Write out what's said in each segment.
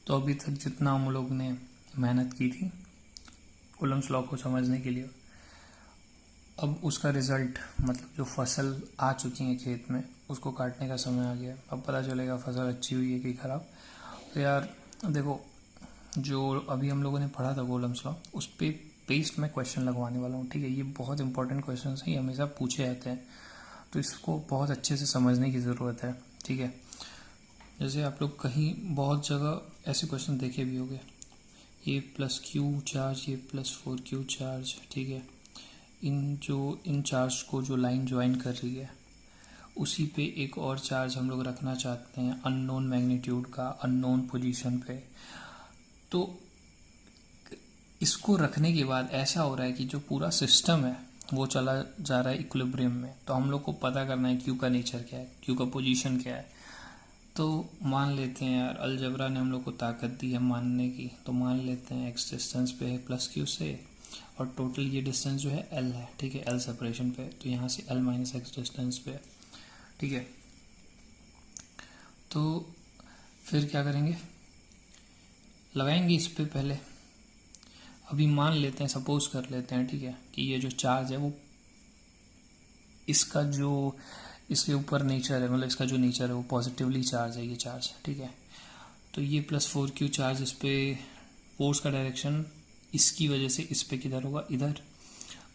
तो अभी तक जितना हम लोग ने मेहनत की थी कूलम्स लॉ को समझने के लिए, अब उसका रिजल्ट मतलब जो फसल आ चुकी है खेत में उसको काटने का समय आ गया। अब पता चलेगा फसल अच्छी हुई है कि खराब। तो यार देखो, जो अभी हम लोगों ने पढ़ा था कूलम्स लॉ, उस पर पेस्ट मैं क्वेश्चन लगवाने वाला हूँ। ठीक है, ये बहुत इंपॉर्टेंट क्वेश्चन हैं, ये हमेशा पूछे जाते हैं, तो इसको बहुत अच्छे से समझने की ज़रूरत है। ठीक है, जैसे आप लोग कहीं बहुत जगह ऐसे क्वेश्चन देखे भी होंगे, ये प्लस क्यू चार्ज, ये प्लस 4Q चार्ज। ठीक है, इन चार्ज को जो लाइन ज्वाइन कर रही है उसी पे एक और चार्ज हम लोग रखना चाहते हैं अननोन मैग्नीट्यूड का, अननोन पोजीशन पे। तो इसको रखने के बाद ऐसा हो रहा है कि जो पूरा सिस्टम है वो चला जा रहा है इक्विलिब्रियम में। तो हम लोग को पता करना है क्यू का नेचर क्या है, क्यू का पोजीशन क्या है। तो मान लेते हैं यार, अलजबरा ने हम लोग को ताकत दी है मानने की, तो मान लेते हैं एक्स डिस्टेंस पे है प्लस क्यू से, और टोटल ये डिस्टेंस जो है एल है। ठीक है, एल सेपरेशन पे, तो यहाँ से एल माइनस एक्स डिस्टेंस पे। ठीक है, तो फिर क्या करेंगे, लगाएंगे इस पे पहले। अभी मान लेते हैं, सपोज कर लेते हैं, ठीक है, कि ये जो चार्ज है वो इसका जो इसके ऊपर नेचर है, मतलब इसका जो नेचर है वो पॉजिटिवली चार्ज है ये चार्ज। ठीक है, तो ये प्लस 4Q चार्ज इस पे फोर्स का डायरेक्शन इसकी वजह से इस पे किधर होगा, इधर,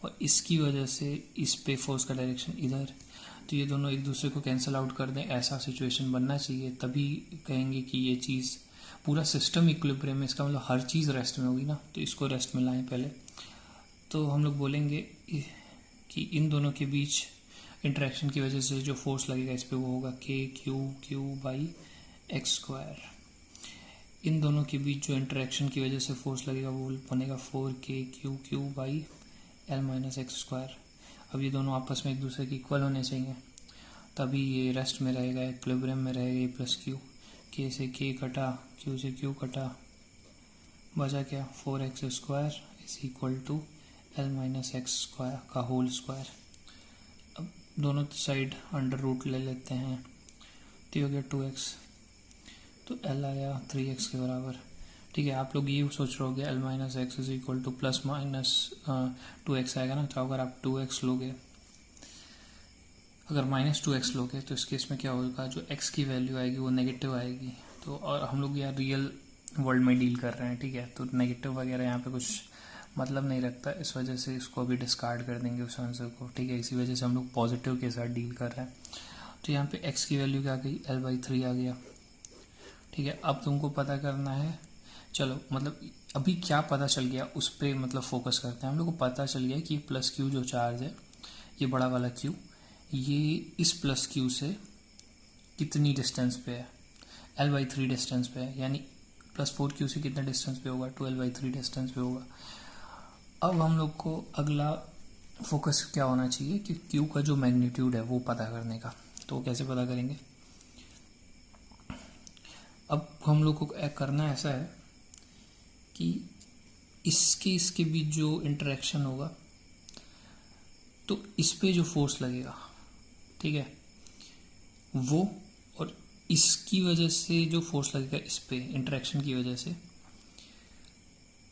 और इसकी वजह से इस पे फोर्स का डायरेक्शन इधर। तो ये दोनों एक दूसरे को कैंसिल आउट कर दें, ऐसा सिचुएशन बनना चाहिए, तभी कहेंगे कि ये चीज़ पूरा सिस्टम इक्विलिब्रियम में। इसका मतलब हर चीज़ रेस्ट में होगी ना, तो इसको रेस्ट में लाएं पहले। तो हम लोग बोलेंगे कि इन दोनों के बीच इंटरेक्शन की वजह से जो फोर्स लगेगा इस पर वो होगा KQ/Q/x²। इन दोनों के बीच जो इंटरेक्शन की वजह से फोर्स लगेगा वो बनेगा 4KQQ/L-x²। अब ये दोनों आपस में एक दूसरे के इक्वल होने चाहिए, तभी ये रेस्ट में रहेगा, इक्विलिब्रियम में रहेगा। ये प्लस क्यू, के से के कटा, क्यू से क्यू कटा, बचा क्या, 4x² is equal to L-x² का होल स्क्वायर। अब दोनों साइड अंडर रूट ले लेते हैं, तो हो गया 2x, तो L आया 3x के बराबर। ठीक है, आप लोग ये सोच रहे होगे L-x is equal two plus minus 2x आएगा ना। तो अगर आप 2x लोगे, अगर -2x लोगे तो इस केस में क्या होगा, जो x की वैल्यू आएगी वो नेगेटिव आएगी। तो और हम लोग यार रियल वर्ल्ड में डील कर रहे हैं, ठीक है, तो नेगेटिव वगैरह यहाँ पे कुछ मतलब नहीं रखता, इस वजह से इसको अभी डिस्कार्ड कर देंगे उस आंसर को। ठीक है, इसी वजह से हम लोग पॉजिटिव के साथ डील कर रहे हैं। तो यहाँ पे x की वैल्यू क्या आ गई, L/3 आ गया। ठीक है, अब तुमको पता करना है, चलो मतलब अभी क्या पता चल गया उस पर मतलब फोकस करते हैं। हम लोग को पता चल गया कि प्लस क्यू जो चार्ज है, ये बड़ा वाला क्यू, ये इस प्लस क्यू से कितनी डिस्टेंस पे है, L/3 डिस्टेंस पे है, यानी प्लस 4Q से कितने डिस्टेंस पे होगा, 12/3 डिस्टेंस पे होगा। अब हम लोग को अगला फोकस क्या होना चाहिए कि Q का जो मैग्नीट्यूड है वो पता करने का। तो कैसे पता करेंगे, अब हम लोग को करना ऐसा है कि इसके बीच जो इंटरेक्शन होगा, तो इस पे जो फोर्स लगेगा, ठीक है, वो, और इसकी वजह से जो फोर्स लगेगा इस पे इंटरेक्शन की वजह से,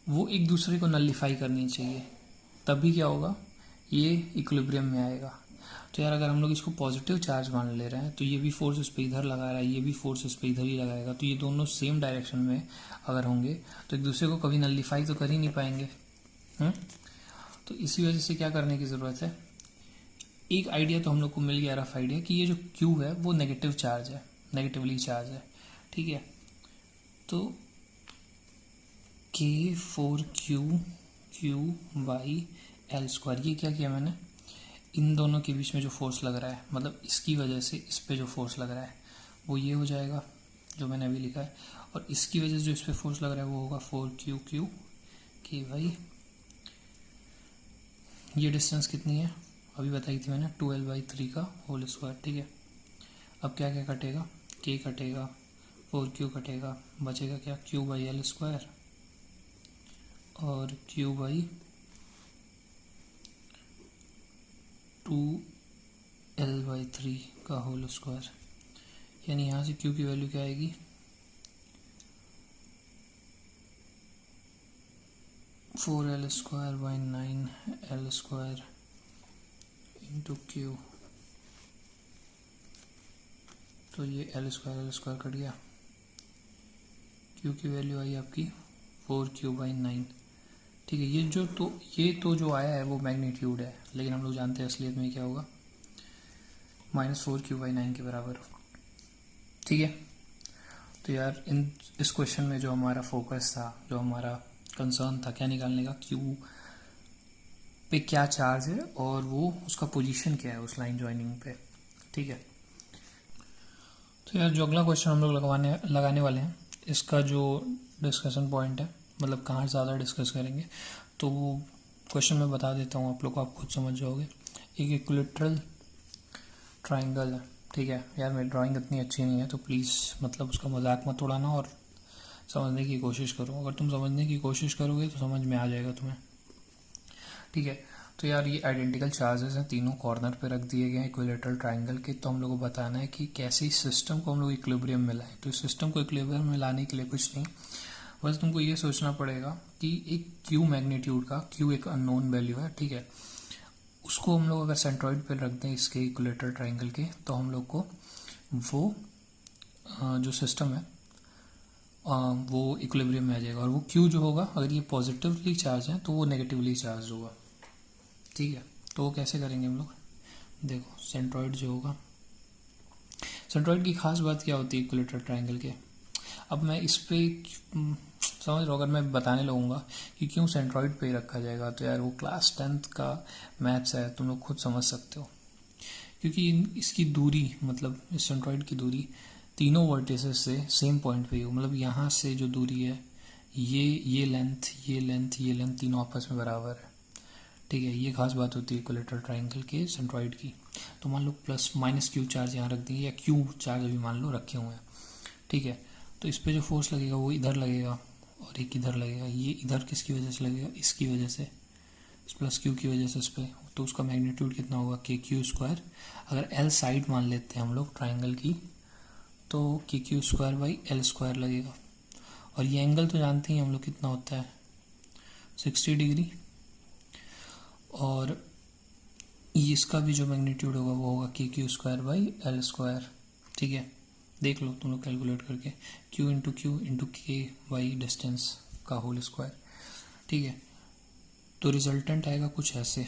वो एक दूसरे को नलिफाई करनी चाहिए, तभी क्या होगा, ये इक्विलिब्रियम में आएगा। तो यार अगर हम लोग इसको पॉजिटिव चार्ज मान ले रहे हैं तो ये भी फोर्स इस पर इधर लगा रहा है, ये भी फोर्स इस पर इधर ही लगाएगा, तो ये दोनों सेम डायरेक्शन में अगर होंगे तो एक दूसरे को कभी नलिफाई तो कर ही नहीं पाएंगे। तो इसी वजह से क्या करने की ज़रूरत है, एक आइडिया तो हम लोग को मिल गया, रफ आइडिया, कि ये जो क्यू है वो नेगेटिव चार्ज है, नेगेटिवली चार्ज है। ठीक है, तो K4Q/L², ये क्या किया मैंने, इन दोनों के बीच में जो फोर्स लग रहा है, मतलब इसकी वजह से इस पे जो फोर्स लग रहा है वो ये हो जाएगा जो मैंने अभी लिखा है, और इसकी वजह से जो इस पे फोर्स लग रहा है वो होगा 4QQ के भाई, ये डिस्टेंस कितनी है अभी बताई थी मैंने, 2L/3 का होल स्क्वायर। ठीक है, अब क्या क्या कटेगा, K कटेगा, 4Q कटेगा, बचेगा क्या, Q/L² और Q/2L/3 का होल स्क्वायर। यानी यहाँ से Q की वैल्यू क्या आएगी, 4l²/9l² इंटू क्यू, तो ये l² कट गया, क्यू की वैल्यू आई आपकी 4q/9। ठीक है, ये तो जो आया है वो मैग्नीट्यूड है, लेकिन हम लोग जानते हैं असलियत में क्या होगा, -4q/9 के बराबर। ठीक है, तो यार इस क्वेश्चन में जो हमारा फोकस था, जो हमारा कंसर्न था, क्या निकालने का, क्यू पे क्या चार्ज है और वो उसका पोजीशन क्या है उस लाइन ज्वाइनिंग पे। ठीक है, तो यार जो अगला क्वेश्चन हम लोग लगाने वाले हैं, इसका जो डिस्कशन पॉइंट है, मतलब कहाँ ज़्यादा डिस्कस करेंगे, तो वो क्वेश्चन मैं बता देता हूँ आप लोग को, आप खुद समझ जाओगे। एक इक्विलेटरल ट्राइंगल है। ठीक है यार, मेरी ड्राइंग इतनी अच्छी नहीं है, तो प्लीज़ मतलब उसका मजाक मत उड़ाना और समझने की कोशिश करो। अगर तुम समझने की कोशिश करोगे तो समझ में आ जाएगा तुम्हें। ठीक है, तो यार ये आइडेंटिकल चार्जेस हैं, तीनों कॉर्नर पे रख दिए गए हैं इक्विलेटरल ट्राइंगल के। तो हम लोग को बताना है कि कैसे इस सिस्टम को हम लोग इक्विलिब्रियम में लाएं। तो इस सिस्टम को इक्विलिब्रियम में लाने के लिए कुछ नहीं, बस तुमको ये सोचना पड़ेगा कि एक क्यू मैग्नीट्यूड का, क्यू एक अननोन वैल्यू है। ठीक है, उसको हम लोग अगर सेंट्रॉइड पे रख दें इसके इक्विलेटरल ट्राइंगल के, तो हम लोग को वो जो सिस्टम है वो इक्विलिब्रियम में आ जाएगा। और वो क्यू जो होगा, अगर ये पॉजिटिवली चार्ज है तो वो नेगेटिवली चार्ज होगा। ठीक है, तो वो कैसे करेंगे हम लोग, देखो सेंट्रॉइड जो होगा, सेंट्रॉइड की खास बात क्या होती है इक्विलेटरल ट्राइंगल के। अब मैं इस पे समझ रहा हूँ, अगर मैं बताने लगूंगा कि क्यों सेंट्रॉइड पे ही रखा जाएगा, तो यार वो क्लास 10th का मैथ्स है, तुम लोग खुद समझ सकते हो। क्योंकि इसकी दूरी, मतलब इस सेंट्रॉइड की दूरी तीनों वर्टिसेस से सेम पॉइंट पे ही हो, मतलब यहाँ से जो दूरी है, ये लेंथ, ये लेंथ, ये लेंथ तीनों आपस में बराबर है। ठीक है, ये खास बात होती है इक्विलेटरल ट्राइंगल के सेंट्रॉइड की। तो मान लो प्लस माइनस क्यू चार्ज यहाँ रख देंगे, या क्यू चार्ज अभी मान लो रखे हुए हैं। ठीक है, तो इस पर जो फोर्स लगेगा वो इधर लगेगा और एक इधर लगेगा। ये इधर किसकी वजह से लगेगा, इसकी वजह से, इस प्लस क्यू की वजह से इस पर। तो उसका मैग्नीट्यूड कितना होगा, KQ²। अगर L साइड मान लेते हैं हम लोग ट्राइंगल की, तो KQ²/L² लगेगा। और ये एंगल तो जानते ही हम लोग कितना होता है, 60 डिग्री। और इसका भी जो मैग्नीट्यूड होगा वो होगा KQ²/L²। ठीक है, देख लो तुम लोग कैलकुलेट करके, Q इंटू क्यू इंटू के वाई डिस्टेंस का होल स्क्वायर। ठीक है, तो रिजल्टेंट आएगा कुछ ऐसे।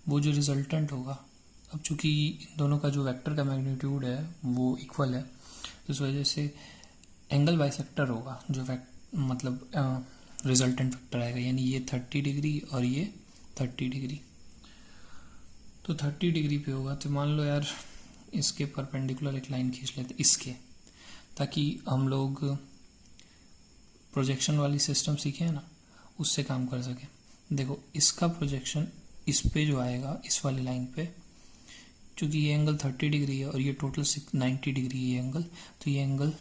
वो जो रिजल्टेंट होगा, अब चूंकि इन दोनों का जो वेक्टर का मैग्नीट्यूड है वो इक्वल है, तो इस वजह से एंगल बाइसेक्टर होगा, जो मतलब रिजल्टेंट वेक्टर आएगा, यानी ये 30 डिग्री और ये 30 डिग्री। तो 30 डिग्री पे होगा, तो मान लो यार इसके परपेंडिकुलर एक लाइन खींच लेते इसके, ताकि हम लोग प्रोजेक्शन वाली सिस्टम सीखे ना, उससे काम कर सके। देखो इसका प्रोजेक्शन इस पे जो आएगा, इस वाली लाइन पे, क्योंकि ये एंगल 30 डिग्री है और ये टोटल 90 डिग्री है ये एंगल, तो ये एंगल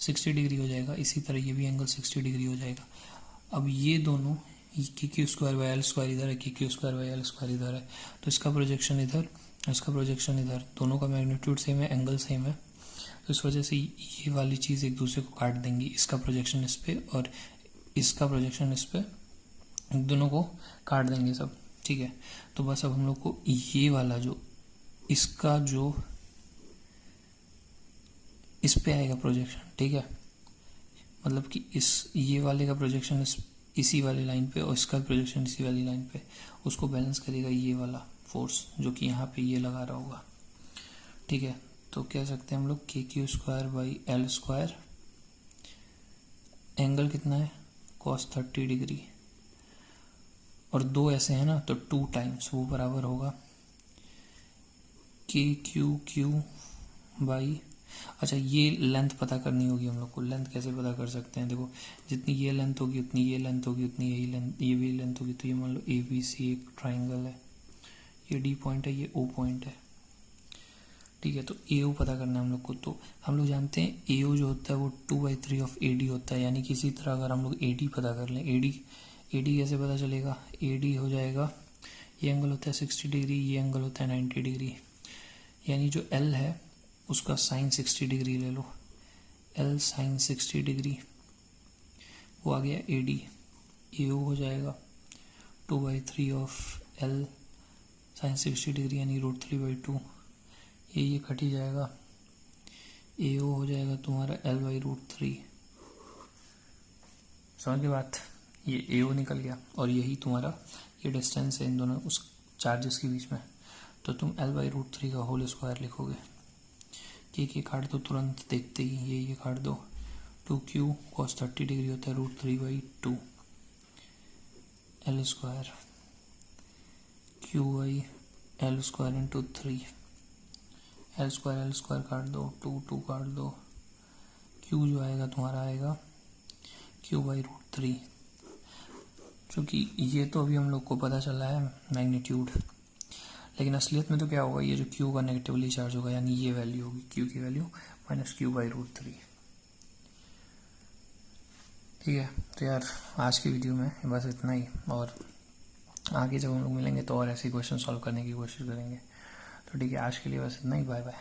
60 डिग्री हो जाएगा। इसी तरह ये भी एंगल 60 डिग्री हो जाएगा। अब ये दोनों KQ²/L² इधर है, KQ²/L² इधर है, तो इसका प्रोजेक्शन इधर, इसका प्रोजेक्शन इधर, दोनों का मैग्नीट्यूड सेम है, एंगल सेम है। तो इस वजह से ये वाली चीज़ एक दूसरे को काट देंगी, इसका प्रोजेक्शन इस पे और इसका प्रोजेक्शन इस पे, दोनों को काट देंगे सब। ठीक है, तो बस अब हम लोग को ये वाला जो इसका जो इस पे आएगा प्रोजेक्शन, ठीक है, मतलब कि ये वाले का प्रोजेक्शन इसी वाली लाइन पे और इसका प्रोजेक्शन इसी वाली लाइन पे, उसको बैलेंस करेगा ये वाला फोर्स जो कि यहाँ पे ये लगा रहा होगा। ठीक है, तो कह सकते हैं हम लोग KQ²/L², एंगल कितना है cos 30 डिग्री, और दो ऐसे हैं ना, तो 2 टाइम्स वो बराबर होगा KQQ/, अच्छा ये लेंथ पता करनी होगी हम लोग को। लेंथ कैसे पता कर सकते हैं, देखो जितनी ये लेंथ होगी उतनी ये लेंथ होगी, उतनी यही लेंथ, ये भी लेंथ होगी। तो ये मान लो ABC एक ट्राइंगल है, ये D पॉइंट है, ये O पॉइंट है। ठीक है, तो AO पता करना है हम लोग को। तो हम लोग जानते हैं AO जो होता है वो 2/3 ऑफ AD होता है, यानी किसी तरह अगर हम लोग AD पता कर लें, AD कैसे पता चलेगा, AD हो जाएगा, ये एंगल होता है 60 डिग्री, ये एंगल होता है 90 डिग्री, यानी जो L है उसका साइन 60 डिग्री ले लो, L साइन 60 डिग्री, वो आ गया AD। AO हो जाएगा 2/3 ऑफ L साइन 60 डिग्री यानी √3/2, ये कट ही जाएगा। AO हो जाएगा तुम्हारा L/√3। समझ के बात, ये AO निकल गया और यही तुम्हारा ये डिस्टेंस है इन दोनों उस चार्जेस के बीच में, तो तुम L/√3 का होल स्क्वायर लिखोगे। ये काट दो तुरंत देखते ही, ये काट दो। 2Q cos 30 डिग्री होता है √3/2 L square, Q/L² into 3, L square काट दो, 2 काट दो, Q जो आएगा तुम्हारा आएगा Q/√3। क्योंकि ये तो अभी हम लोग को पता चला है मैग्नीट्यूड, लेकिन असलियत में तो क्या होगा, ये जो Q का नेगेटिवली चार्ज होगा यानी ये वैल्यू होगी Q की वैल्यू -Q/√3। ठीक है, तो यार आज की वीडियो में बस इतना ही, और आगे जब हम लोग मिलेंगे तो और ऐसे क्वेश्चन सॉल्व करने की कोशिश करेंगे। तो ठीक है, आज के लिए बस इतना ही, बाय बाय।